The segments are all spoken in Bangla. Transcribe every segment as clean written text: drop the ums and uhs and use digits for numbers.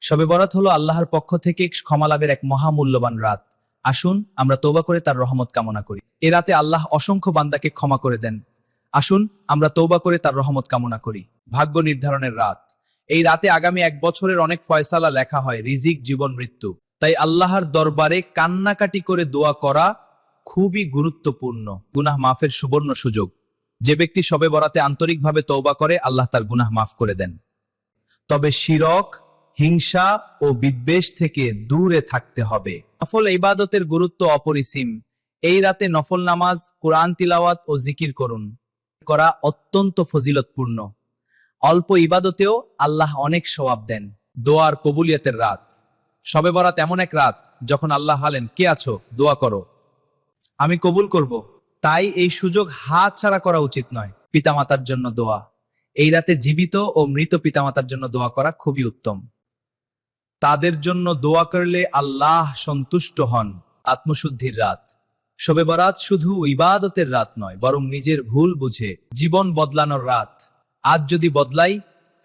শবে বরাত হলো আল্লাহর পক্ষ থেকে ক্ষমা লাভের এক মহামূল্যবান রাত। আসুন আমরা তওবা করে তার রহমত কামনা করি। এ রাতে আল্লাহ অসংখ্য বান্দাকে ক্ষমা করে দেন। আসুন আমরা তওবা করে তার রহমত কামনা করি। ভাগ্য নির্ধারণের রাত। এই রাতে আগামী 1 বছরের অনেক ফয়সালা লেখা হয়, রিজিক, জীবন, মৃত্যু। তাই আল্লাহর দরবারে কান্নাকাটি করে দোয়া করা খুবই গুরুত্বপূর্ণ। গুনাহ মাফের সুবর্ণ সুযোগ। যে ব্যক্তি শবে বরাতে আন্তরিকভাবে তওবা করে, আল্লাহ তার গুনাহ মাফ করে দেন। তবে শিরক, হিংসা ও বিদ্বেষ থেকে দূরে থাকতে হবে। নফল ইবাদতের গুরুত্ব অপরিসীম। এই রাতে নফল নামাজ, কোরআন তিলাওয়াত ও জিকির করা অত্যন্ত ফজিলতপূর্ণ। অল্প ইবাদতেও আল্লাহ অনেক সওয়াব দেন। দোয়ার কবুলিয়তের রাত। শবে বরাত এমন এক রাত যখন আল্লাহ হালেন, কে আছো, দোয়া করো, আমি কবুল করব। তাই এই সুযোগ হাতছাড়া করা উচিত নয়। পিতামাতার জন্য দোয়া। এই রাতে জীবিত ও মৃত পিতামাতার জন্য দোয়া করা খুবই উত্তম। তাদের জন্য দোয়া করলে আল্লাহ সন্তুষ্ট হন। আত্মশুদ্ধির রাত। শবে বরাত শুধু ইবাদতের রাত নয়, বরং নিজের ভুল বুঝে জীবন বদলানোর রাত। আজ যদি বদলাই,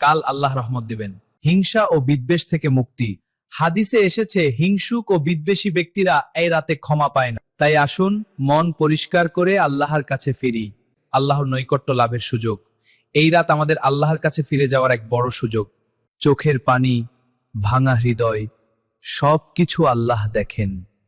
কাল আল্লাহ রহমত দিবেন। হিংসা ও বিদ্বেষ থেকে মুক্তি। হাদিসে এসেছে, হিংসুক ও বিদ্বেষী ব্যক্তিরা এই রাতে ক্ষমা পায় না। তাই আসুন মন পরিষ্কার করে আল্লাহর কাছে ফিরি। আল্লাহর নৈকট্য লাভের সুযোগ। এই রাত আমাদের আল্লাহর কাছে ফিরে যাওয়ার এক বড় সুযোগ। চোখের পানি, ভাঙা হৃদয়, সবকিছু আল্লাহ দেখেন।